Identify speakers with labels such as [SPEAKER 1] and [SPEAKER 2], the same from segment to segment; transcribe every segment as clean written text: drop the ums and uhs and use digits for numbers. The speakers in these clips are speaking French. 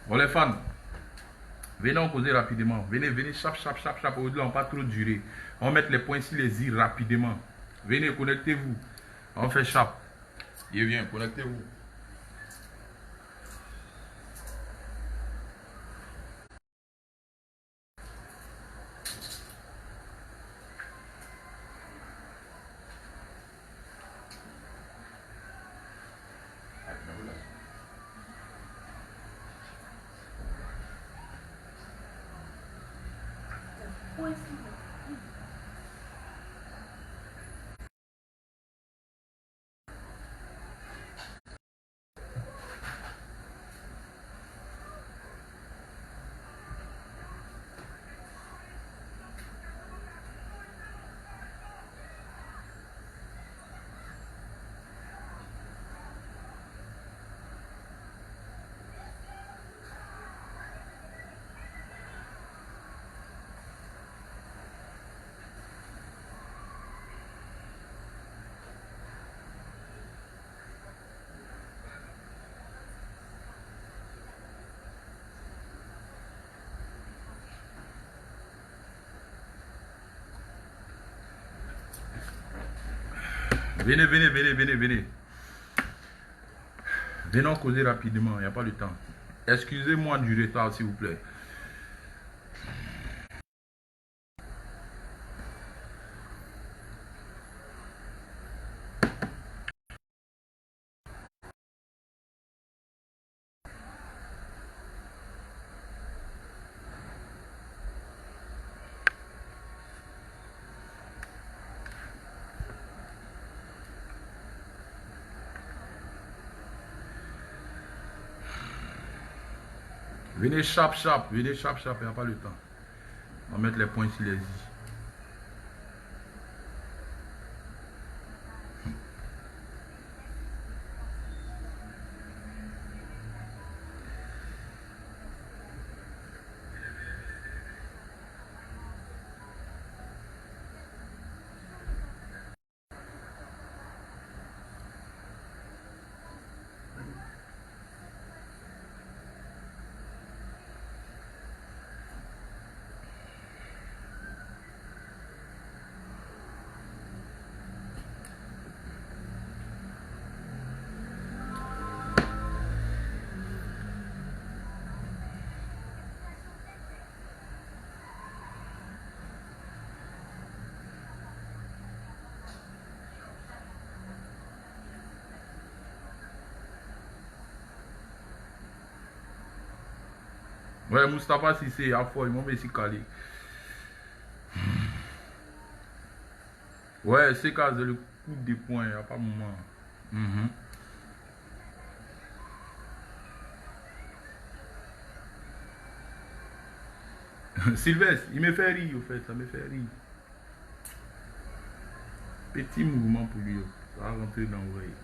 [SPEAKER 1] Bon, les fans, venez en causer rapidement. Venez, venez, chap, chap, chap, chap. Au-delà, on va pas trop durer. On va mettre les points ici, les i rapidement. Venez, connectez-vous. On fait chap. Et viens, connectez-vous. Venez, venez, venez, venez, venez. Venons causer rapidement, il n'y a pas le temps. Excusez-moi du retard, s'il vous plaît. Venez chap, chap, venez chap, chap, il n'y a pas le temps. On va mettre les points ici, les i. Ouais, Moustapha Sissé, à fois, ils m'ont ici calé. Ouais, c'est quand le coup de poing, il n'y a pas de moment. Sylvestre, il me fait rire, au fait, ça me fait rire. Petit mouvement pour lui, ça va rentrer dans l'oreille.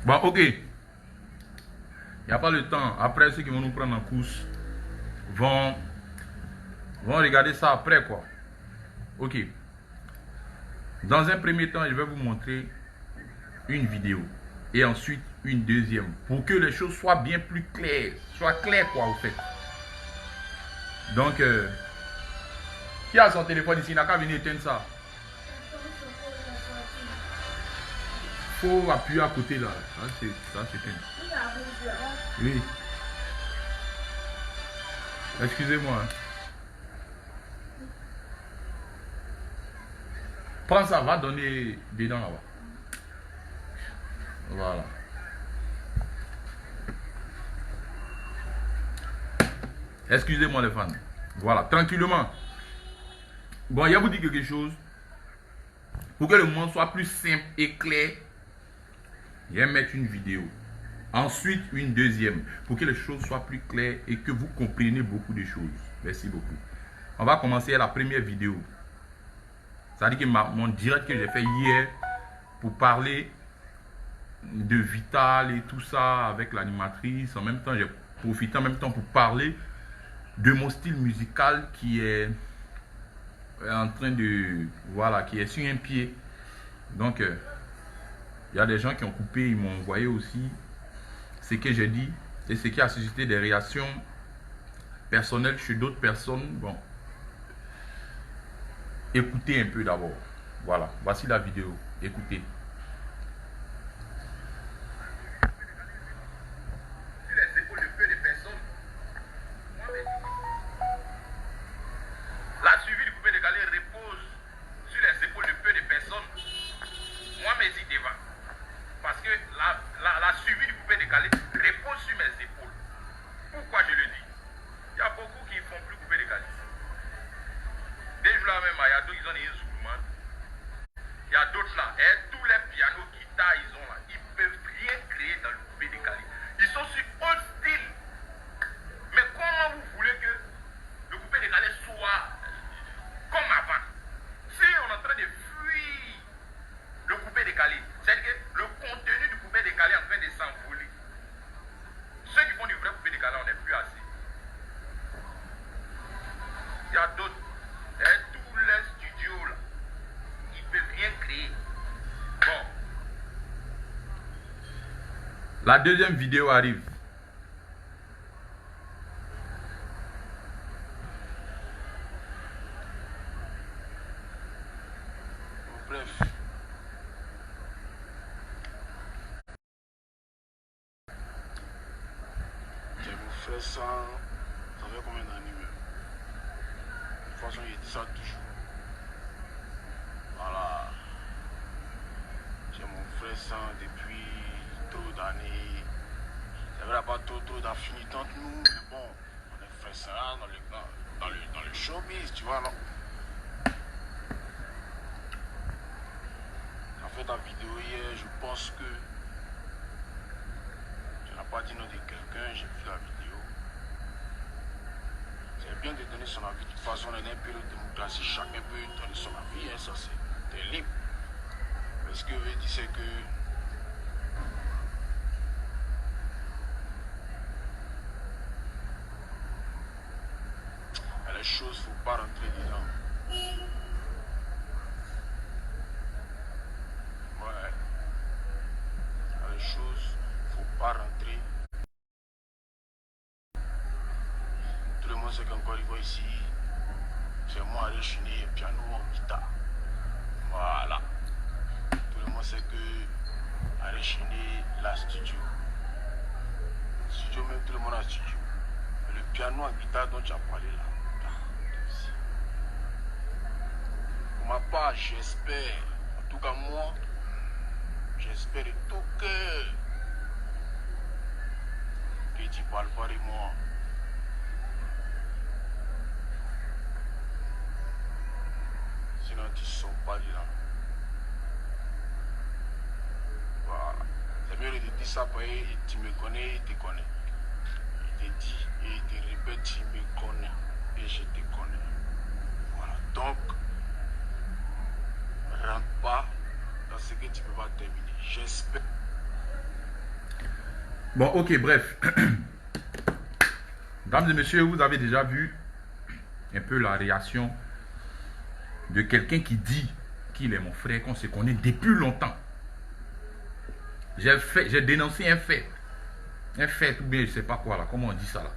[SPEAKER 1] Bon, ok. Il n'y a pas le temps. Après, ceux qui vont nous prendre en course vont regarder ça après, quoi. Ok. Dans un premier temps, je vais vous montrer une vidéo. Et ensuite, une deuxième. Pour que les choses soient bien plus claires. Soient claires, quoi, au fait. Donc, qui a son téléphone ici? Il n'a qu'à venir éteindre ça. Faut appuyer à côté, là. Ça, c'est oui. Excusez-moi. Prends ça, va donner dedans là-bas. Voilà. Excusez-moi les fans. Voilà, tranquillement. Bon, il y a vous dit quelque chose. Pour que le monde soit plus simple et clair, je vais mettre une vidéo. Ensuite, une deuxième. Pour que les choses soient plus claires et que vous compreniez beaucoup de choses. Merci beaucoup. On va commencer à la première vidéo. C'est-à-dire que mon direct que j'ai fait hier pour parler de Vital et tout ça avec l'animatrice. En même temps, j'ai profité en même temps pour parler de mon style musical qui est en train de... Voilà, qui est sur un pied. Donc, il y a des gens qui ont coupé, ils m'ont envoyé aussi ce que j'ai dit et ce qui a suscité des réactions personnelles chez d'autres personnes. Bon, écoutez un peu d'abord. Voilà, voici la vidéo. Écoutez.
[SPEAKER 2] La suivi du coupé décalé repose sur les épaules de peu de personnes. Moi, mes idées devant. Parce que la suivi du coupé décalé repose sur mes épaules. Pourquoi je le dis? Il y a beaucoup qui ne font plus couper décalé. Des jours là même, il y a d'autres qui ont des instruments. Il y a d'autres là. Et tous les pianos, guitares, ils ont là. Ils ne peuvent rien créer dans le coupé décalé. Ils sont sur autre style. Mais comment vous voulez que le coupé décalé soit comme avant? Si on est en train de fuir le coupé décalé, c'est-à-dire que le contenu du coupé décalé est en train de s'envoler. Ceux qui font du vrai coupé décalé, on n'est plus assez. Il y a d'autres. Et tous les studios là, ils ne peuvent rien créer. Bon.
[SPEAKER 1] La deuxième vidéo arrive.
[SPEAKER 3] Bref. J'ai mon frère ça fait combien d'années même? De toute façon, il dit ça toujours. Voilà. J'ai mon frère ça depuis trop d'années. Ça ne pas trop d'affinité entre nous, mais bon, on est frère ça dans le showbiz, tu vois, non? En fait, la vidéo hier, je pense que tu n'as pas dit nom de quelqu'un, j'ai vu la vidéo. C'est bien de donner son avis. De toute façon, on est dans un période de démocratie, chacun peut donner son avis, hein, ça c'est libre. Mais ce que je veux dire, c'est que les choses, il ne faut pas rentrer dedans. Ouais. Les choses, il ne faut pas rentrer. Tout le monde sait qu'encore il va ici, c'est moi à chiner piano en guitare. Voilà. Tout le monde sait que à chiner la studio. Studio même tout le monde a studio. Mais le piano en guitare dont tu as parlé là. Pour ma part, j'espère, en tout cas moi, j'espère de tout cœur que tu parles pas de moi. Sinon tu ne sors pas de là. Voilà. C'est mieux de te dire ça parce que tu me connais, il te connaît. Il te dit et il te répète, tu me connais et je te connais. Voilà. Donc, rentre pas dans ce que tu ne peux pas terminer. J'espère.
[SPEAKER 1] Bon, ok, bref. Mesdames et messieurs, vous avez déjà vu un peu la réaction de quelqu'un qui dit qu'il est mon frère, qu'on se connaît depuis longtemps. J'ai dénoncé un fait. Un fait ou bien je ne sais pas quoi là, comment on dit ça là.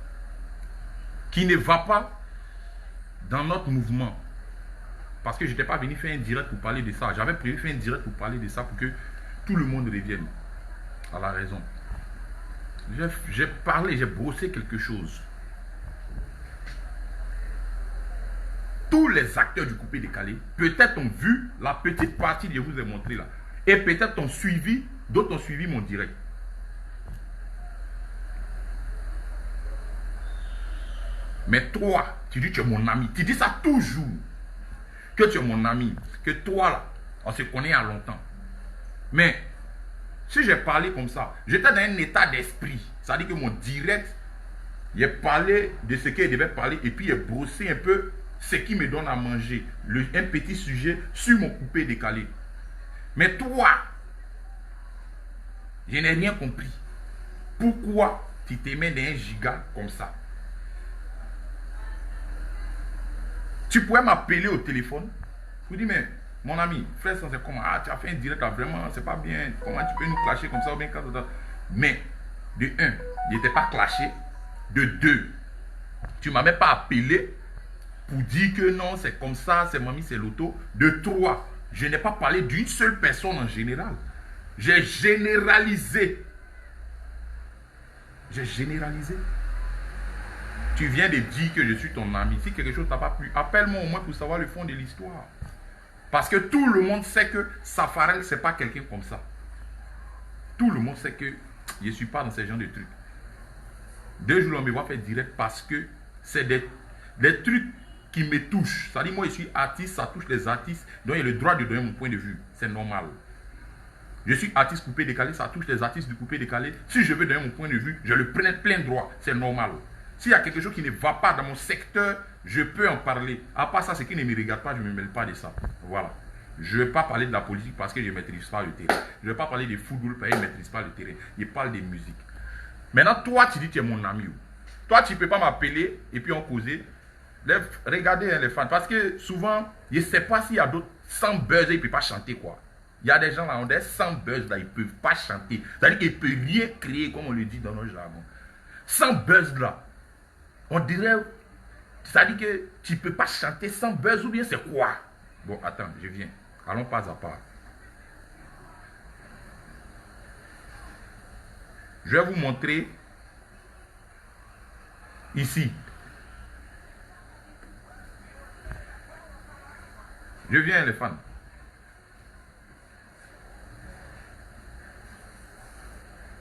[SPEAKER 1] Qui ne va pas dans notre mouvement. Parce que je n'étais pas venu faire un direct pour parler de ça. J'avais prévu faire un direct pour parler de ça pour que tout le monde revienne à la raison. J'ai parlé, j'ai brossé quelque chose. Tous les acteurs du coupé décalé, peut-être ont vu la petite partie que je vous ai montré là. Et peut-être ont suivi D'autres ont suivi mon direct. Mais toi, tu dis que tu es mon ami. Tu dis ça toujours. Que tu es mon ami. Que toi, là, on se connaît à longtemps. Mais, si j'ai parlé comme ça, j'étais dans un état d'esprit. Ça veut dire que mon direct, j'ai parlé de ce qu'il devait parler et puis j'ai brossé un peu ce qui me donne à manger. Un petit sujet sur mon coupé décalé. Mais toi, je n'ai rien compris. Pourquoi tu te mets dans un giga comme ça? Tu pourrais m'appeler au téléphone. Je vous dis, mais mon ami, frère, c'est comment? Ah, tu as fait un direct là, vraiment, c'est pas bien. Comment tu peux nous clasher comme ça ou bien quand ça? Mais, de un, je n'étais pas clashé. De deux, tu ne m'as même pas appelé pour dire que non, c'est comme ça, c'est mamie, c'est l'auto. De trois, je n'ai pas parlé d'une seule personne en général. J'ai généralisé. J'ai généralisé. Tu viens de dire que je suis ton ami. Si quelque chose t'a pas plu, appelle-moi au moins pour savoir le fond de l'histoire. Parce que tout le monde sait que Safarel, ce n'est pas quelqu'un comme ça. Tout le monde sait que je ne suis pas dans ce genre de trucs. 2 jours, on me voit faire direct parce que c'est des trucs qui me touchent. Ça dit, moi, je suis artiste, ça touche les artistes. Donc, il y a le droit de donner mon point de vue. C'est normal. Je suis artiste coupé décalé, ça touche les artistes du coupé décalé. Si je veux donner mon point de vue, je le prends plein droit. C'est normal. S'il y a quelque chose qui ne va pas dans mon secteur, je peux en parler. À part ça, ce qui ne me regarde pas, je ne me mêle pas de ça. Voilà. Je ne vais pas parler de la politique parce que je ne maîtrise pas le terrain. Je ne vais pas parler de football parce que je ne maîtrise pas le terrain. Je parle de musique. Maintenant, toi, tu dis que tu es mon ami. Toi, tu ne peux pas m'appeler et puis on causer. Regardez les fans. Parce que souvent, je ne sais pas s'il y a d'autres sans buzz, ils ne peuvent pas chanter quoi. Il y a des gens là, on est sans buzz là, ils ne peuvent pas chanter. C'est-à-dire qu'ils ne peuvent rien créer, comme on le dit dans nos jargon. Sans buzz là, on dirait, c'est-à-dire que tu ne peux pas chanter sans buzz ou bien c'est quoi? Bon, attends, je viens. Allons pas à pas. Je vais vous montrer ici. Je viens les fans.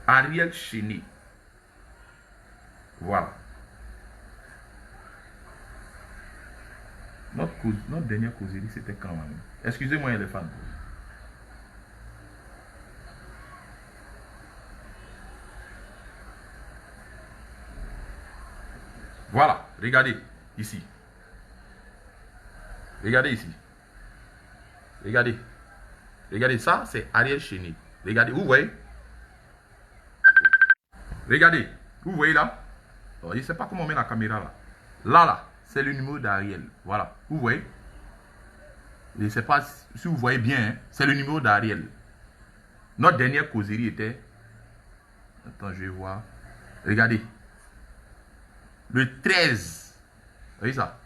[SPEAKER 1] Ariel Chéné. Voilà. Notre dernière causerie, c'était quand même. Excusez-moi les fans. Voilà, regardez ici. Regardez ici. Regardez. Regardez, ça, c'est Ariel Chéné. Regardez, vous voyez? Regardez, vous voyez là? Je ne sais pas comment on met la caméra là. Là, c'est le numéro d'Ariel. Voilà, vous voyez? Je ne sais pas si vous voyez bien, hein? C'est le numéro d'Ariel. Notre dernière causerie était... Attends, je vais voir. Regardez. Le 13. Vous voyez ça?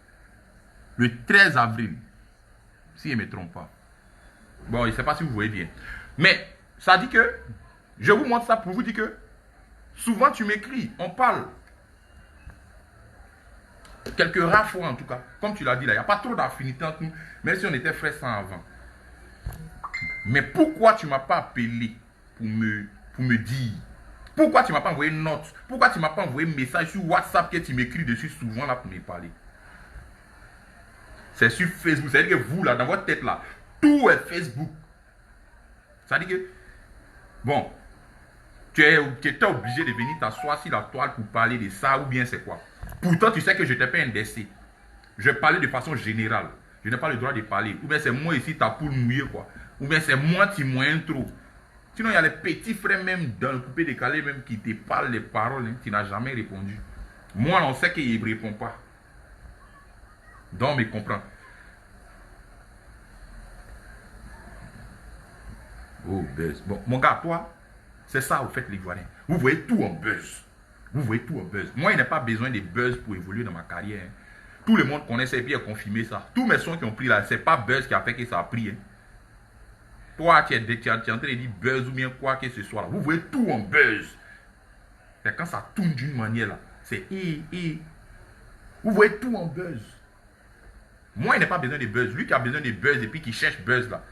[SPEAKER 1] Le 13 avril. Si je ne me trompe pas. Bon, je ne sais pas si vous voyez bien. Mais, ça dit que... Je vous montre ça pour vous dire que... Souvent, tu m'écris. On parle. Quelques rares fois, en tout cas. Comme tu l'as dit là, il n'y a pas trop d'affinité entre nous. Même si on était frères sans avant. Mais pourquoi tu ne m'as pas appelé pour me dire? Pourquoi tu ne m'as pas envoyé une note? Pourquoi tu ne m'as pas envoyé un message sur WhatsApp que tu m'écris dessus souvent là pour me parler? C'est sur Facebook. C'est-à-dire que vous là, dans votre tête là, tout est Facebook. C'est-à-dire que, bon, tu étais obligé de venir t'asseoir sur la toile pour parler de ça ou bien c'est quoi? Pourtant, tu sais que je n'étais pas un décès. Je parlais de façon générale. Je n'ai pas le droit de parler. Ou bien c'est moi ici, ta poule mouillée quoi. Ou bien c'est moi qui moyen trop. Sinon, il y a les petits frères même dans le coupé décalé même qui te parlent les paroles, hein, qui n'a jamais répondu. Moi, on sait qu'il ne répond pas. Donc, on me comprend. Oh, buzz. Bon, mon gars, toi, c'est ça, vous faites l'Ivoirien. Vous voyez tout en buzz. Vous voyez tout en buzz. Moi, il n'y a pas besoin de buzz pour évoluer dans ma carrière. Hein. Tout le monde connaît ça et puis a confirmé ça. Tous mes sons qui ont pris là, c'est pas buzz qui a fait que ça a pris. Hein. Toi, tu es en train de dire buzz ou bien quoi que ce soit. Là. Vous voyez tout en buzz. C'est quand ça tourne d'une manière là. C'est Vous voyez tout en buzz. Moi, il n'a pas besoin de buzz. Lui qui a besoin de buzz et puis qui cherche buzz là.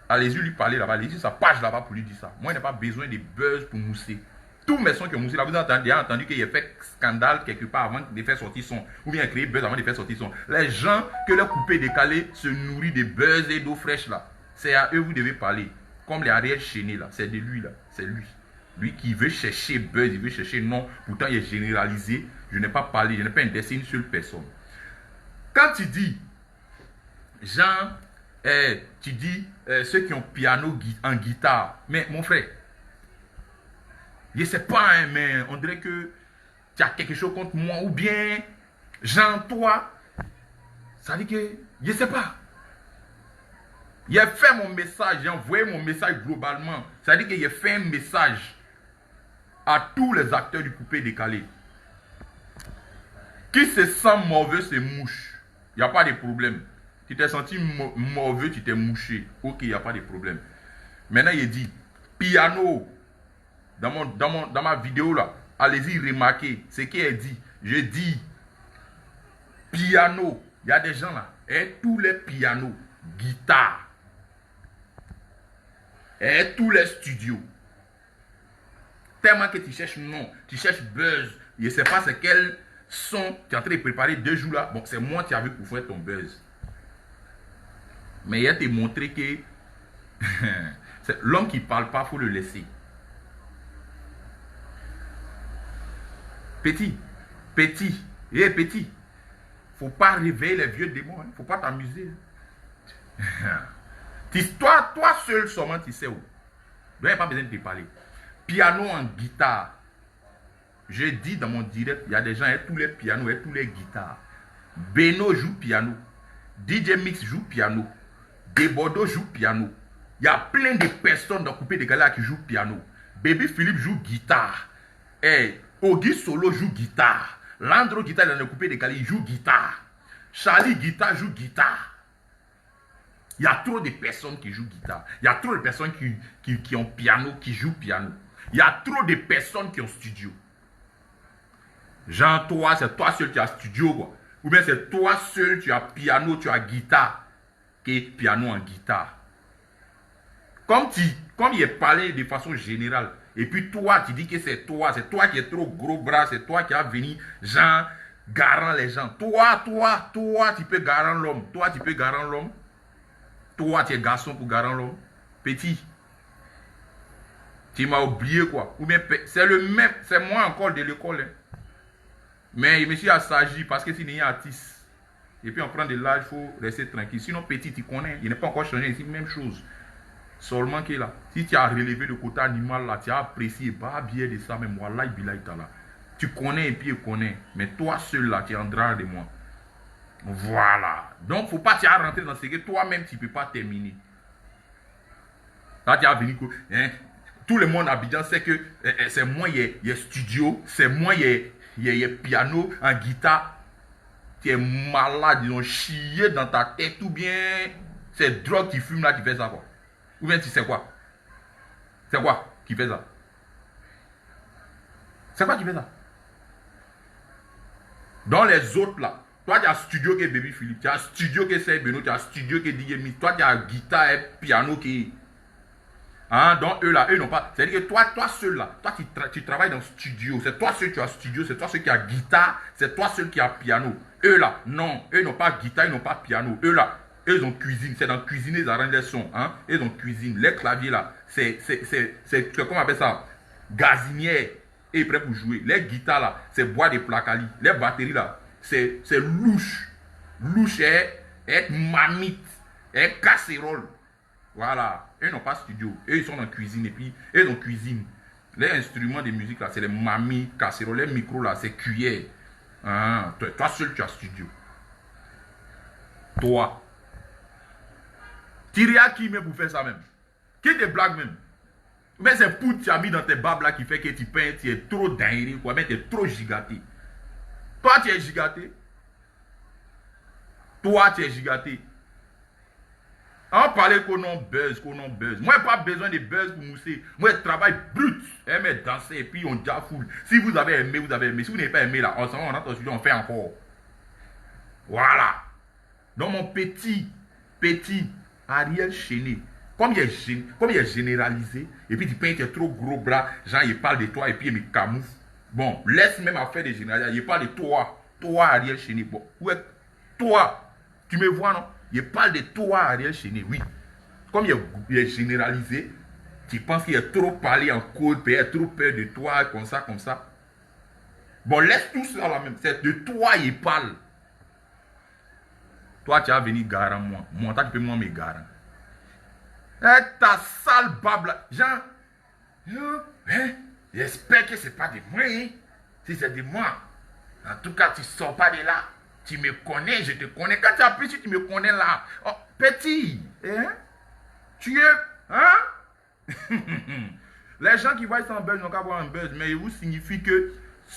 [SPEAKER 1] Allez-y lui parler là-bas. Allez-y sa page là-bas pour lui dire ça. Moi, je n'ai pas besoin de buzz pour mousser. Tous mes sons qui ont moussé là, vous avez déjà entendu qu'il a fait scandale quelque part avant de faire sortir son. Ou bien créer buzz avant de faire sortir son. Les gens que le coupé décalé se nourrit de buzz et d'eau fraîche là. C'est à eux que vous devez parler. Comme les Ariel Chéné là. C'est de lui là. C'est lui. Lui qui veut chercher buzz, il veut chercher non. Pourtant, il est généralisé. Je n'ai pas parlé, je n'ai pas indexé une seule personne. Quand tu dis, Jean, tu dis ceux qui ont piano en guitare. Mais mon frère, je ne sais pas, hein, mais on dirait que tu as quelque chose contre moi. Ou bien, Jean, toi, ça dit que, je ne sais pas. J'ai fait mon message, j'ai envoyé mon message globalement. Ça dit que j'ai fait un message à tous les acteurs du coupé décalé. Qui se sent mauvais se mouche. Il n'y a pas de problème. Tu t'es senti mauvais, tu t'es mouché. Ok, il n'y a pas de problème. Maintenant, il dit, piano. Dans ma vidéo là, allez-y remarquer ce qu'il a dit. Je dis, piano. Il y a des gens là, et tous les pianos, guitare. Et tous les studios. Tellement que tu cherches non, tu cherches buzz. Je ne sais pas c'est quel son tu es en train de préparer 2 jours là. Bon, c'est moi qui avais pour faire ton buzz. Mais il a te montré que l'homme qui ne parle pas, il faut le laisser. Petit, petit. Faut pas réveiller les vieux démons. Faut pas t'amuser. Toi seul seulement, tu sais où. Il n'y a pas besoin de te parler. Piano en guitare. Je dis dans mon direct, il y a des gens, et tous les pianos, et tous les guitares. Beno joue piano. DJ Mix joue piano. Debordo joue piano. Il y a plein de personnes dans Coupé de Gala qui jouent piano. Baby Philippe joue guitare. Et Auguste Solo joue guitare. Landro Guitare dans le Coupé de Gala, il joue guitare. Charlie Guitare joue guitare. Il y a trop de personnes qui jouent guitare. Il y a trop de personnes qui ont piano, qui jouent piano. Il y a trop de personnes qui ont studio. Jean, toi, c'est toi seul qui as studio, quoi. Ou bien c'est toi seul, tu as piano, tu as guitare. Qui est piano en guitare. Comme il est parlé de façon générale. Et puis toi, tu dis que c'est toi qui es trop gros bras, c'est toi qui as venu, Jean, garant les gens. Toi, tu peux garant l'homme. Toi, tu peux garant l'homme. Toi, tu es garçon pour garant l'homme. Petit. Tu m'as oublié quoi. Ou bien, c'est le même, c'est moi encore de l'école. Hein. Mais je me suis assagi parce que s'il y a un artiste. Et puis on prend de l'âge, il faut rester tranquille. Sinon, petit, tu connais. Il n'est pas encore changé ici, même chose. Seulement que là, si tu as relevé le côté animal là, tu as apprécié, pas bien de ça, mais moi là, tu connais et puis il connaît. Mais toi seul là, tu es en drap de moi. Voilà. Donc, il ne faut pas t'y rentrer dans ce que toi-même, tu ne peux pas terminer. Là, tu as venu. Hein, tout le monde à Abidjan sait que c'est moi, il y a studio, c'est moi, il y a piano, en guitare. Tu es malade, ils ont chié dans ta tête, ou bien c'est drogue qui fume là qui fait ça, quoi. Ou bien tu sais quoi? C'est quoi qui fait ça? C'est quoi qui fait ça? Dans les autres là, toi tu as studio qui est Baby Philippe, tu as studio qui est Serge Beno, tu as studio qui est DJ Mix, toi tu as guitare et piano qui... Hein, donc eux là, eux n'ont pas... C'est-à-dire que toi seul là, toi tu travailles dans le studio, c'est toi seul qui as studio, c'est toi seul qui a guitare, c'est toi seul qui a piano. Eux là, non, eux n'ont pas guitare, ils n'ont pas piano. Eux là, eux ont cuisine, c'est dans cuisine ils arrangent les sons, hein. Ils ont cuisine, les claviers là, c'est comment on appelle ça? Gazinière, et prêt pour jouer. Les guitares là, c'est bois de placali. Les batteries là, c'est louche. Louche est mamite, est casserole. Voilà, eux n'ont pas studio, eux ils sont dans cuisine et puis eux ont cuisine. Les instruments de musique là, c'est les mamies, casseroles, les micros là, c'est cuillère. Hein? Toi seul tu as studio. Toi. Tu à qui même pour faire ça même? Qui te blague même? Mais c'est pour tu as mis dans tes babes là qui fait que tu peins, tu es trop dingue, quoi, mais tu es trop gigaté. Toi tu es gigaté. Toi tu es gigaté. On parlait qu'on a buzz, Moi, je n'ai pas besoin de buzz pour mousser. Moi, je travaille brut. Aimer danser et puis on déjà foule. Si vous avez aimé, vous avez aimé. Si vous n'avez pas aimé, là, on s'en va, on entre on fait encore. Voilà. Donc, mon petit Ariel Chéné, Comme il est généralisé, et puis tu penses que tu as trop gros bras, genre il parle de toi et puis il me camoufle. Bon, laisse même à faire des généralisations. Il parle de toi. Toi, Ariel Chéné. Bon, ouais, toi. Tu me vois, non? Il parle de toi, Ariel Chéné, oui. Comme il est généralisé, tu penses qu'il a trop parlé en code, puis il a trop peur de toi, comme ça, comme ça. Bon, laisse tout ça là même. C'est de toi il parle. Toi, tu as venu garer moi. Moi, tu peux moi me garer. Ta sale bable là. Genre, hein? J'espère que ce n'est pas de moi. Hein? Si c'est de moi, en tout cas, tu ne sors pas de là. Tu me connais, je te connais. Quand tu as appris, tu me connais là. Oh, petit, hein? Tu es, hein? Les gens qui voient ça en buzz n'ont qu'à voir un buzz, mais il vous signifie que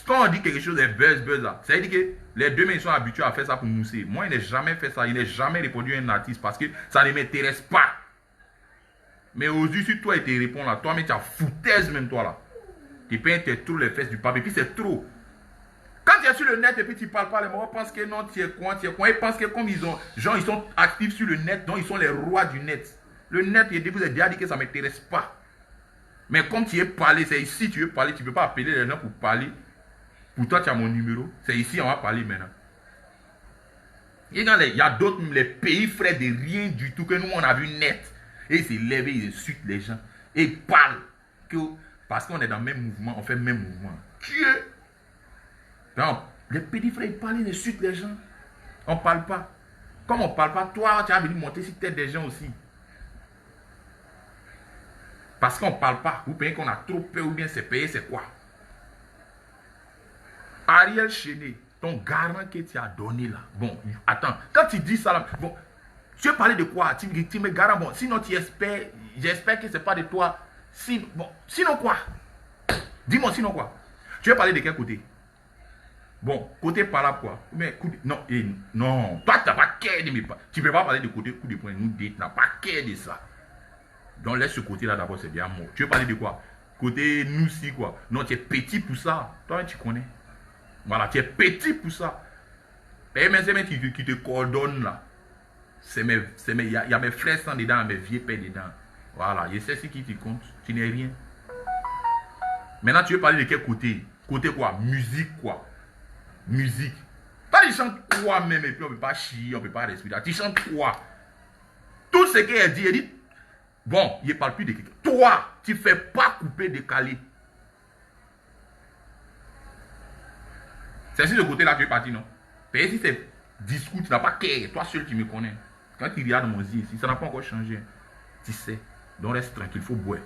[SPEAKER 1] quand on dit quelque chose est buzz là, ça veut dire que les deux mains sont habitués à faire ça pour mousser. Moi, il n'a jamais fait ça, il n'a jamais répondu à un artiste parce que ça ne m'intéresse pas. Mais aujourd'hui, si toi, il te répond là, toi, mais tu as foutaise même toi là. Tu peux être trop les fesses du pape et puis c'est trop. Quand tu es sur le net et puis tu ne parles pas, les gens pensent que non, tu es quoi. Ils pensent que comme ils sont actifs sur le net, donc ils sont les rois du net. Le net, il vous a déjà dit que ça ne m'intéresse pas. Mais comme tu es parlé, c'est ici tu veux parler, tu ne peux pas appeler les gens pour parler. Pour toi, tu as mon numéro. C'est ici, on va parler maintenant. Et il y a d'autres, les pays frères de rien du tout que nous, on a vu net. Et ils se lèvent, ils insultent les gens. Et ils parlent. Parce qu'on est dans le même mouvement, on fait le même mouvement. Donc, les petits frères, ils parlent, ils insultent les gens. On ne parle pas. Comme on ne parle pas, toi, tu as venu monter sur tête des gens aussi. Parce qu'on ne parle pas. Vous pensez qu'on a trop peur ou bien c'est payé, c'est quoi? Ariel Chéné, ton garant que tu as donné là. Bon, attends, quand tu dis ça là, bon, tu veux parler de quoi? Tu me garant, bon, sinon tu espères, j'espère que ce n'est pas de toi. Sinon quoi? Dis-moi sinon quoi? Tu veux parler de quel côté? Bon, côté par là quoi? Mais, non, non, toi tu n'as pas qu'à de mes pas. Tu ne peux pas parler de côté coup de poing, nous tu n'as pas qu'à de ça. Donc laisse ce côté là d'abord, c'est bien mort. Tu veux parler de quoi? Côté nous si quoi? Non, tu es petit pour ça. Toi tu connais. Voilà, tu es petit pour ça. Et mes amis qui te coordonnent là. Il y a mes frères sans dedans, mes vieux pères dedans. Voilà, je sais ce qui te compte. Tu n'es rien. Maintenant, tu veux parler de quel côté? Côté quoi? Musique quoi? Musique. Toi, tu chantes quoi même et puis on ne peut pas chier, on ne peut pas respirer. Tu chantes quoi? Tout ce qu'elle dit, elle dit. Bon, il ne parle plus de quelqu'un. Toi, tu ne fais pas couper, décaler. C'est sur ce côté-là que tu es parti, non? Mais si c'est discours, tu n'as pas qu'à. Toi seul, tu me connais. Quand tu regardes mon yeux ici, ça n'a pas encore changé. Tu sais. Donc reste tranquille, il faut boire.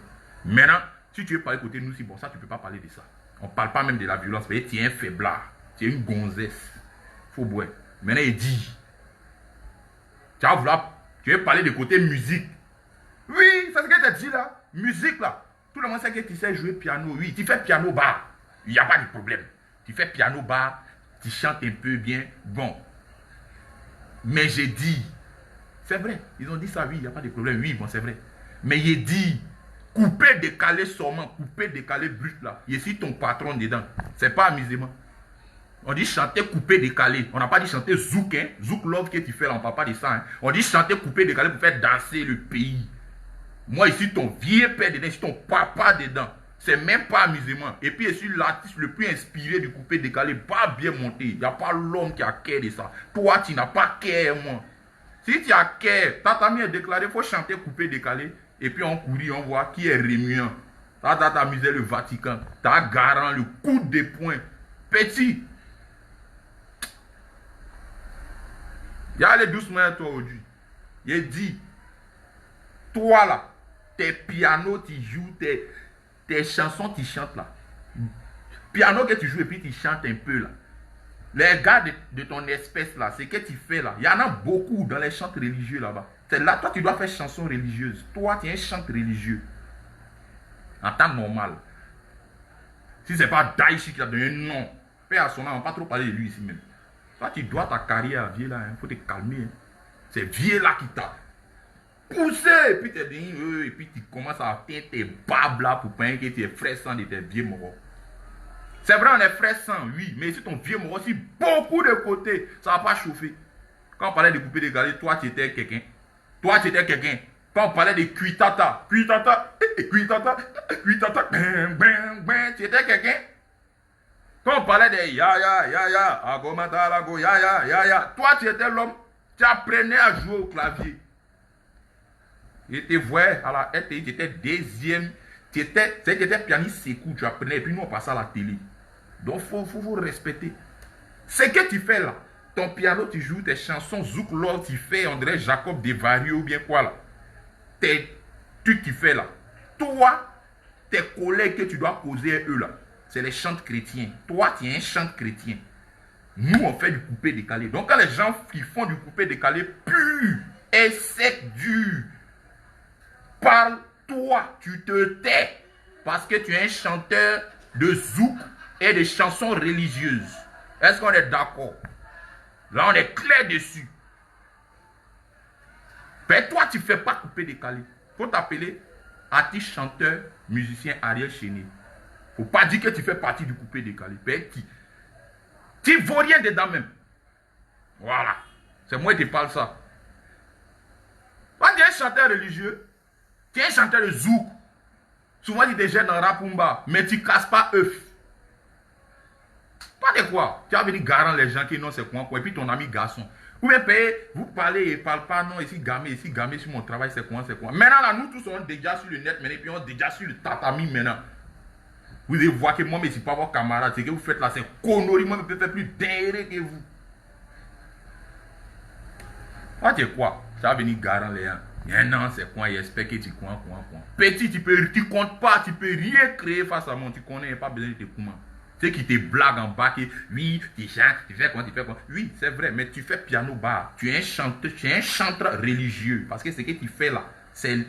[SPEAKER 1] Maintenant, si tu veux parler côté nous, si bon, ça, tu ne peux pas parler de ça. On ne parle pas même de la violence. Mais tu es un faiblard. Tu es une gonzesse. Il faut boire. Maintenant, il dit. Tu veux parler de côté musique. Oui, c'est ce que tu as dit là. Musique là. Tout le monde sait que tu sais jouer piano. Oui, tu fais piano bar. Il n'y a pas de problème. Tu fais piano bar. Tu chantes un peu bien. Bon. Mais j'ai dit. C'est vrai. Ils ont dit ça, oui, il n'y a pas de problème. Oui, bon, c'est vrai. Mais j'ai dit. Couper, décaler seulement. Couper, décaler brut là. Je suis ton patron dedans. C'est pas amusement. On dit chanter, couper, décaler. On n'a pas dit chanter zouk, hein. Zouk love que tu fais là. On ne parle pas de ça. Hein. On dit chanter, couper, décaler pour faire danser le pays. Moi, je suis ton vieux père dedans, je suis ton papa dedans. C'est même pas amusement. Et puis, je suis l'artiste le plus inspiré du coupé décalé, pas bien monté. Il n'y a pas l'homme qui a cœur de ça. Toi, tu n'as pas cœur, moi. Si tu as cœur, ta mis déclaré, il faut chanter coupé décalé. Et puis, on courit, on voit qui est rémuant. T'as amusé le Vatican. T'as garant le coup de poing. Petit. Il y a les doucement à toi aujourd'hui. Il dit, toi là, tes pianos, tu joues, tes chansons, tu chantes là. Piano que tu joues et puis tu chantes un peu là. Les gars de ton espèce là, c'est que tu fais là. Il y en a beaucoup dans les chants religieux là-bas. C'est là, toi tu dois faire chanson religieuse. Toi tu es un chant religieux. En temps normal. Si c'est pas Daichi qui t'a donné un nom, fais à son nom, on va pas trop parler de lui ici même. Toi tu dois ta carrière à vieux là, il faut te calmer. Hein. C'est vieux là qui t'a poussé, et puis tu dis, et puis tu commences à faire tes babes là pour peindre que tu es frère sang de tes vieux morts. C'est vrai, on est frère sang, oui, mais si ton vieux mort aussi, beaucoup de côtés, ça va pas chauffer. Quand on parlait de couper de galets, toi tu étais quelqu'un. Toi tu étais quelqu'un. Quand on parlait de Kuitata, Kuitata, Kuitata, Kuitata, ben, ben, ben, tu étais quelqu'un? Quand on parlait de ya, agomata, lago, ya, toi tu étais l'homme, tu apprenais à jouer au clavier. Et tu voyais à la RTI, tu étais deuxième, tu étais pianiste Sekou, tu apprenais, et puis nous on passait à la télé. Donc il faut respecter. Ce que tu fais là, ton piano, tu joues tes chansons, Zouk Lord, tu fais André Jacob Desvarieux ou bien quoi là. Tu fais là. Toi, tes collègues que tu dois causer eux là, c'est les chants chrétiens. Toi, tu es un chant chrétien. Nous, on fait du coupé décalé. Donc quand les gens qui font du coupé décalé pur et sec, dur, parle, toi, tu te tais. Parce que tu es un chanteur de zouk et de chansons religieuses. Est-ce qu'on est d'accord? Là, on est clair dessus. Mais toi, tu ne fais pas couper décalé. Il faut t'appeler artiste, chanteur, musicien Ariel Chéné. Il ne faut pas dire que tu fais partie du coupé décalé. Tu ne vaux rien dedans même. Voilà. C'est moi qui te parle ça. Toi, tu es un chanteur religieux. Tu es un chanteur de zouk. Souvent, tu te jettes dans Rapumba, mais tu ne casses pas œuf. Pas de quoi. Tu as venu garant les gens qui non c'est quoi, et puis ton ami garçon. Ou bien payer, vous parlez et parle pas, non, ici gamé sur mon travail, c'est quoi, c'est quoi. Maintenant là, nous tous on est déjà sur le net, maintenant, et puis on est déjà sur le tatami maintenant. Vous allez voir que moi, mais c'est pas vos camarades, c'est que vous faites là, c'est connerie, moi, je peux faire plus dingue que vous. Toi, tu es quoi? Tu as venu garant les gens. Maintenant, c'est quoi, il espère que tu quoi. Petit, tu comptes pas, tu peux rien créer face à moi, tu connais, pas besoin de te comment. Ceux qui te blaguent en bas, que oui, tu chantes, tu fais quoi. Oui, c'est vrai, mais tu fais piano bar. Tu es un chanteur religieux. Parce que ce que tu fais là, c'est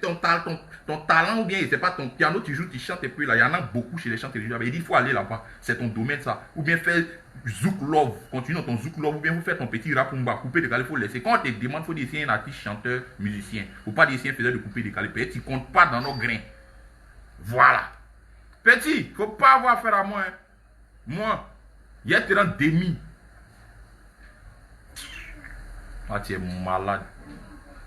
[SPEAKER 1] ton talent ou bien, c'est pas ton piano, tu joues, tu chantes et puis là, il y en a beaucoup chez les chanteurs religieux. Il dit, il faut aller là-bas, c'est ton domaine ça. Ou bien faire Zouk Love, continue dans ton Zouk Love, ou bien vous faites ton petit rap, couper de calé, il faut laisser. Quand on te demande, il faut essayer un artiste, chanteur, musicien. Il ne faut pas essayer un faiseur de couper de calé. Tu ne comptes pas dans nos grains. Voilà. Petit, il ne faut pas avoir affaire à moi. Hein. Moi, il y a un demi. Ah, tu es malade.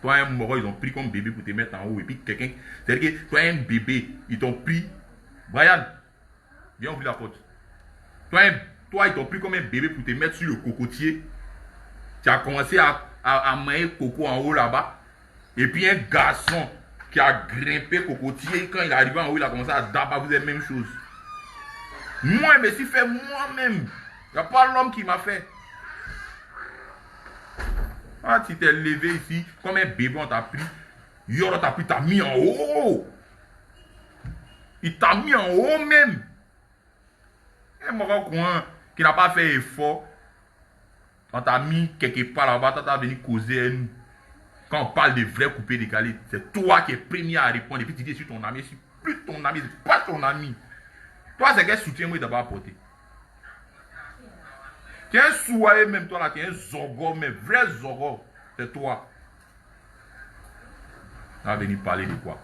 [SPEAKER 1] Toi, un mort, ils ont pris comme bébé pour te mettre en haut. Et puis quelqu'un, c'est-à-dire que toi, un bébé, ils t'ont pris. Brian, viens ouvrir la porte. Toi, ils t'ont pris comme un bébé pour te mettre sur le cocotier. Tu as commencé à manger coco en haut là-bas. Et puis un garçon qui a grimpé cocotier, quand il est arrivé en haut, il a commencé à dabar, vous avez la même chose. Moi, je me suis fait moi-même. Il n'y a pas l'homme qui m'a fait. Ah, tu t'es levé ici, comme un bébé, on t'a pris. Yoro t'a pris, t'as mis en haut. Il t'a mis en haut même. Un Marocain qui n'a pas fait effort, on t'a mis quelque part là-bas, t'as venu causer à nous. Quand on parle de vrai coupé décalé, c'est toi qui es premier à répondre. Et puis tu dis sur ton ami, c'est plus ton ami, c'est pas ton ami. Toi, c'est quel soutien moi d'abord apporté. Tu es un souhaité même toi là, tu es un zorgo, mais vrai zorgo, c'est toi. Tu vas venir parler de quoi?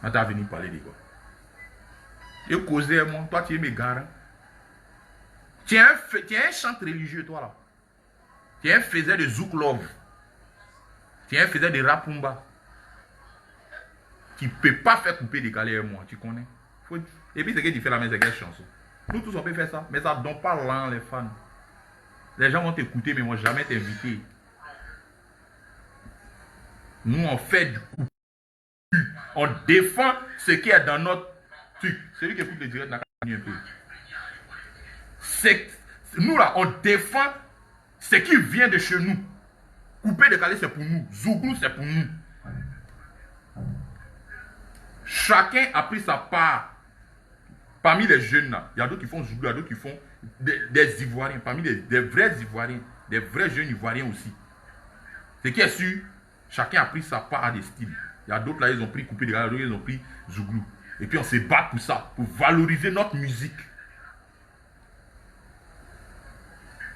[SPEAKER 1] Tu vas venir parler de quoi? Et causer à moi, toi tu es mes garants. Tu es un chanteur religieux toi là. Tu es un faiseur de Zouk Love. Tu es un faiseur de Rapumba. Tu ne peux pas faire couper décaler à moi, tu connais. Et puis c'est que tu fais la même chanson. Nous tous on peut faire ça, mais ça ne donne pas l'an les fans. Les gens vont t'écouter, mais ils ne vont jamais t'inviter. Nous on fait du coup. On défend ce qui est dans notre truc. Celui qui écoute le direct n'a qu'à un peu. Nous là, on défend ce qui vient de chez nous. Couper décaler c'est pour nous. Zouglou c'est pour nous. Chacun a pris sa part. Parmi les jeunes là, il y a d'autres qui font Zouglou, il y a d'autres qui font des Ivoiriens. Parmi des vrais Ivoiriens, des vrais jeunes Ivoiriens aussi. Ce qui est sûr, chacun a pris sa part à des styles. Il y a d'autres là, ils ont pris couper décaler, d'autres ils ont pris Zouglou. Et puis on se bat pour ça, pour valoriser notre musique.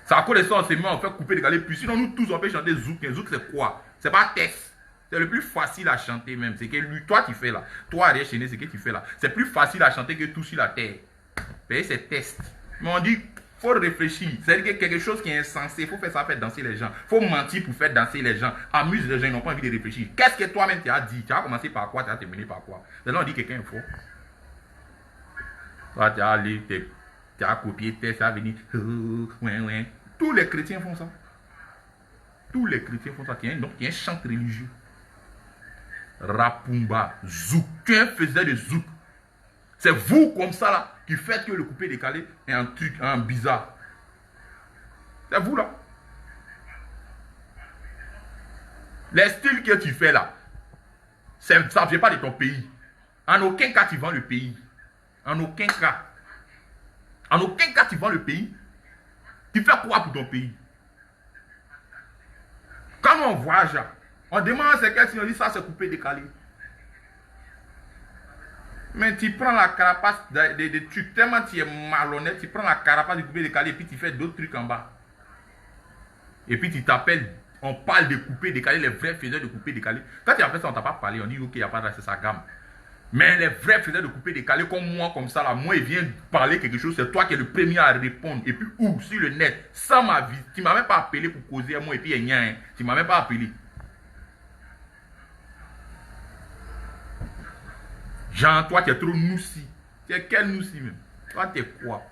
[SPEAKER 1] C'est à cause de ça, on se met, on fait couper décaler. Puis sinon, nous tous, on peut chanter Zouk. Zouk, c'est quoi? C'est pas test. C'est le plus facile à chanter même. C'est que lui, toi, tu fais là. Toi, Ariel Chéné, c'est que tu fais là. C'est plus facile à chanter que tout sur la terre. Mais c'est test. Mais on dit, faut réfléchir. C'est-à-dire que quelque chose qui est insensé, il faut faire ça, faire danser les gens. Il faut mentir pour faire danser les gens. Amuse les gens, ils n'ont pas envie de réfléchir. Qu'est-ce que toi-même tu as dit? Tu as commencé par quoi? Tu as terminé par quoi? Les gens ont dit que quelqu'un est faux. Toi, tu as allé, tu as copié, tu as venu. Ouais. Tous les chrétiens font ça. Tous les chrétiens font ça. Donc, il y a un chant religieux. Rapumba, zouk. Quelqu'un faisait des zouk. C'est vous comme ça là qui faites que le coupé décalé est un truc, un bizarre. C'est vous là. Les styles que tu fais là, ça ne vient pas de ton pays. En aucun cas tu vends le pays. En aucun cas. En aucun cas tu vends le pays. Tu fais quoi pour ton pays? Quand on voyage là, on demande à quelqu'un si on dit ça c'est coupé décalé. Mais tu prends la carapace des trucs, tellement tu es malhonnête, tu prends la carapace du coupé décalé et puis tu fais d'autres trucs en bas. Et puis tu t'appelles, on parle de coupé décalé, les vrais faiseurs de coupé décalé. Quand tu as fait ça, on ne t'a pas parlé, on dit ok, il n'y a pas de c'est sa gamme. Mais les vrais faiseurs de coupé décalé comme moi, comme ça, là, moi, il vient parler quelque chose, c'est toi qui es le premier à répondre. Et puis où? Sur le net, sans ma vie. Tu ne m'as même pas appelé pour causer à moi et puis il y a rien. Tu ne m'as même pas appelé. Jean, toi, tu es trop noussi. Tu es quel noussi même? Toi, tu es quoi?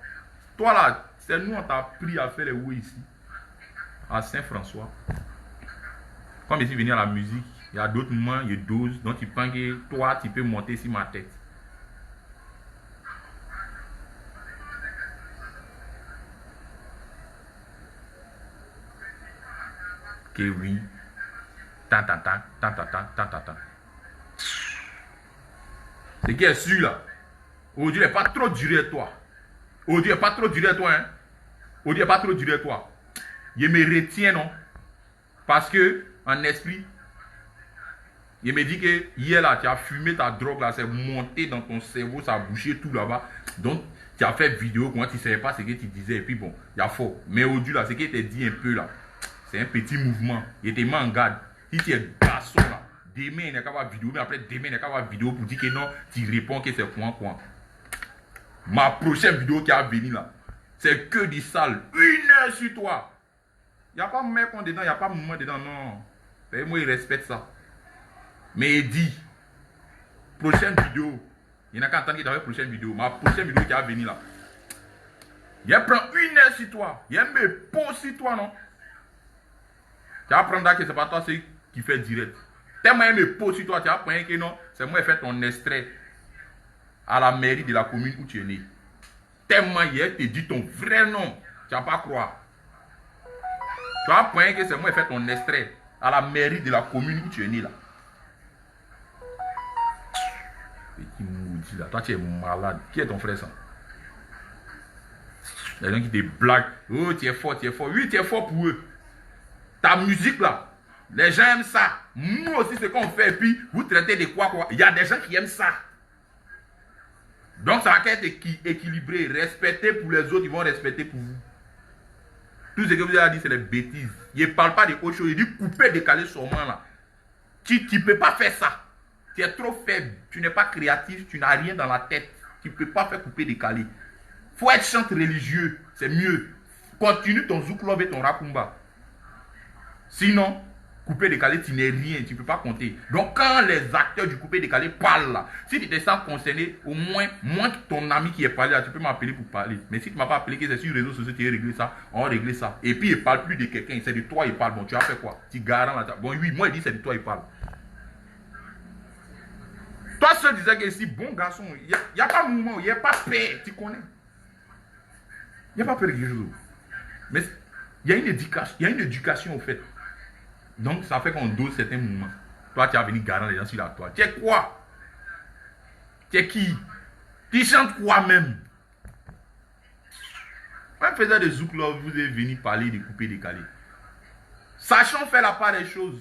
[SPEAKER 1] Toi, là, c'est nous, on t'a appris à faire les oui ici. À Saint-François. Comme je suis venu à la musique, il y a d'autres moments, il y a 12, donc tu penses que toi, tu peux monter sur ma tête. Que oui. Tant. Ce qui est sûr là, aujourd'hui il n'est pas trop duré à toi. Aujourd'hui il n'est pas trop duré à toi. Hein? Aujourd'hui il n'est pas trop duré à toi. Je me retiens, non? Parce que, en esprit, je me dis que hier là, tu as fumé ta drogue là, c'est monté dans ton cerveau, ça a bouché tout là-bas. Donc, tu as fait vidéo, comment tu ne savais pas ce que tu disais, et puis bon, il y a faux. Mais aujourd'hui là, ce qui t'a dit un peu là, c'est un petit mouvement. Il te met en garde. Si tu es garçon là, demain il n'y a qu'à avoir vidéo, mais après demain il n'y a qu'à avoir vidéo pour dire que non, tu réponds que c'est quoi. Ma prochaine vidéo qui a venu là, c'est que du sale. 1 heure sur toi. Il n'y a pas de mec dedans, il n'y a pas de moment dedans, non. Moi, il respecte ça. Mais il dit, prochaine vidéo, il n'y a qu'à attendre qu'il y ait une prochaine vidéo. Ma prochaine vidéo qui a venu là. Il prend 1 heure sur toi. Il me pose sur toi, non? Tu vas apprendre que ce n'est pas toi qui fait direct. Tellement il me pose sur toi, tu vas apprendre que non, c'est moi qui fais ton extrait à la mairie de la commune où tu es né. Tellement il te dit ton vrai nom, tu ne vas pas croire. Tu vas apprendre que c'est moi qui fais ton extrait à la mairie de la commune où tu es né là. Petit maudit là, toi tu es malade. Qui est ton frère ça? Les gens qui te blaguent. Oh, tu es fort. Oui, tu es fort pour eux. Ta musique là, les gens aiment ça. Nous aussi, ce qu'on fait, et puis vous traitez de quoi. Il y a des gens qui aiment ça. Donc ça va être équilibré. Respecter pour les autres, ils vont respecter pour vous. Tout ce que vous avez dit, c'est des bêtises. Il ne parle pas de autre chose. Il dit couper, décaler sûrement là. Tu ne peux pas faire ça. Tu es trop faible. Tu n'es pas créatif. Tu n'as rien dans la tête. Tu ne peux pas faire couper, décaler. Il faut être chante religieux. C'est mieux. Continue ton zouk love et ton rapumba. Sinon, coupé décalé, tu n'es rien, tu ne peux pas compter. Donc, quand les acteurs du coupé décalé parlent là, si tu te sens concerné, au moins que ton ami qui est parlé là, tu peux m'appeler pour parler. Mais si tu ne m'as pas appelé, que c'est sur les réseaux sociaux, tu as réglé ça, on va régler ça. Et puis, il ne parle plus de quelqu'un, c'est de toi, il parle. Bon, tu as fait quoi? Tu garant là. Bon, oui, moi, il dit c'est de toi, il parle. Toi seul disais que si, bon garçon, il n'y a pas de mouvement, il n'y a pas peur, tu connais. Il n'y a pas peur de quelque chose. Mais il y a une éducation au fait. Donc, ça fait qu'on dose certains mouvements. Toi, tu as venu garant les gens sur la toile. Tu es quoi? Tu es qui? Tu chantes quoi même? Même faisant des zouk love, vous êtes venu parler de couper décalé. Sachons faire la part des choses.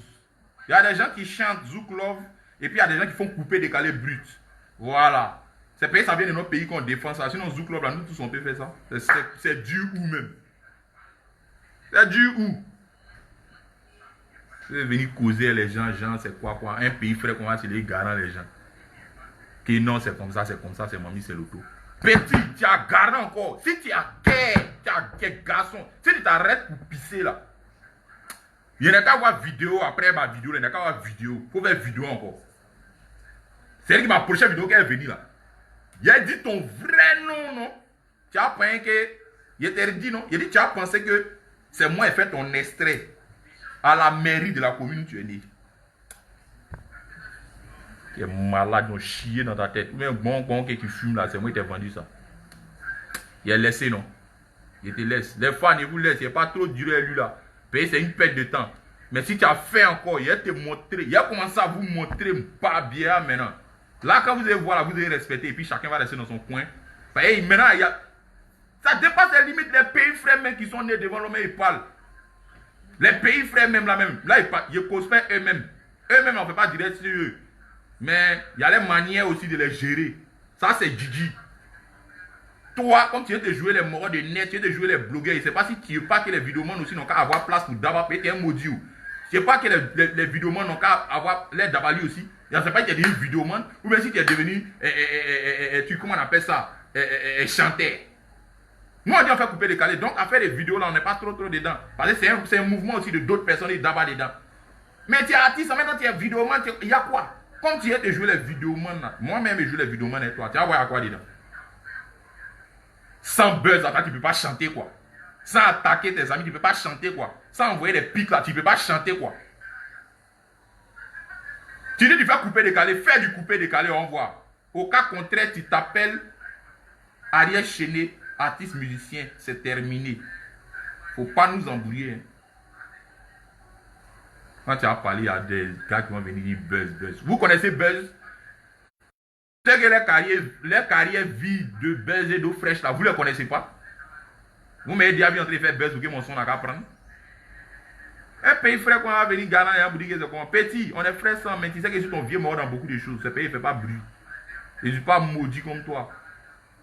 [SPEAKER 1] Il y a des gens qui chantent zouk love et puis il y a des gens qui font couper décalé brut. Voilà. C'est parce que ça vient de notre pays qu'on défend ça. Sinon, zouk love, là, nous tous on peut faire ça. C'est dur ou même? C'est dur où? Vous êtes venu causer les gens, c'est quoi? Un pays frère qu'on va se les garant les gens. Que non, c'est comme ça, c'est mamie, c'est l'auto. Petit, tu as gardé encore. Si tu as quel garçon, si tu t'arrêtes pour pisser là, il n'y a qu'à voir vidéo après ma vidéo, il n'y a qu'à voir vidéo. Il faut faire vidéo encore. C'est elle qui ma prochaine vidéo qui est venue là. Il a dit ton vrai nom, non? Tu as pensé que. Il t'a dit non? Il a dit tu as pensé que c'est moi qui ai fait ton extrait à la mairie de la commune où tu es né. Tu es malade, ils ont chié dans ta tête. Ou bien un bon qui fume là, c'est moi qui t'ai vendu ça. Il a laissé, non? Il te laisse. Les fans, ils vous laissent. Il n'est pas trop duré lui là. Payer, c'est une perte de temps. Mais si tu as fait encore, il a te montré. Il a commencé à vous montrer pas bien maintenant. Là, quand vous allez voir, là, vous allez respecter. Et puis chacun va rester dans son coin. Et maintenant, il y a. Ça dépasse les limites. Les pays frères même qui sont nés devant l'homme, ils parlent. Les pays frères même là même. Là, ils cospèrent eux-mêmes. Eux-mêmes, on ne fait pas direct sur eux. Mais il y a les manières aussi de les gérer. Ça, c'est Gigi. Toi, comme tu veux te jouer les morts de net, tu veux te jouer les blogueurs, je ne sais pas si tu ne veux pas que les vidéomans aussi n'ont qu'à avoir place pour d'abord payer un maudit. Je ne sais pas que les vidéomans n'ont qu'à avoir les dabali aussi. Je ne sais pas si tu es devenu vidéoman ou bien si tu es devenu, comment on appelle ça, chanteur. Nous, on dit on fait couper décaler. Donc, à faire des vidéos là, on n'est pas trop dedans. Parce que c'est un mouvement aussi de d'autres personnes qui d'abord dedans. Mais tu es artiste, maintenant tu es vidéoman, il y a quoi? Comme tu veux te jouer les vidéomans là, moi-même je joue les vidéomans et toi, tu vas voir à quoi dedans? Sans buzz, tu ne peux pas chanter quoi. Sans attaquer tes amis, tu ne peux pas chanter quoi. Sans envoyer des pics là, tu ne peux pas chanter quoi. Tu dis tu fais couper décalé, fais du couper décalé, on voit. Au cas contraire, tu t'appelles Ariel Chené, artiste musicien, c'est terminé. Faut pas nous embrouiller. Quand tu as parlé à des gars qui vont venir dire buzz. Vous connaissez Buzz? C'est que les carrières vides de Buzz et d'eau fraîche là, vous ne les connaissez pas? Vous m'avez déjà vu en train de faire Buzz pour que mon son n'a qu'à prendre. Un pays frère qu'on va venir garder et vous dire que c'est comment? Petit, on est frère sans, mais tu sais que je suis ton vieux mort dans beaucoup de choses. Ce pays ne fait pas bruit. Je ne suis pas maudit comme toi.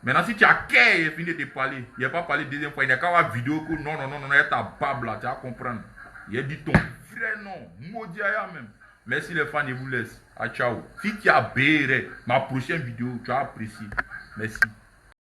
[SPEAKER 1] Maintenant, si tu as qu'à et fini de te parler, il n'a pas parlé deuxième fois, il n'y a qu'à avoir vidéo que non, il y a ta bable là, tu vas comprendre. Il a dit ton vrai nom, maudit à même. Merci les fans, je vous laisse. Ah, ciao. Si tu as béret, ma prochaine vidéo, tu as apprécié. Merci.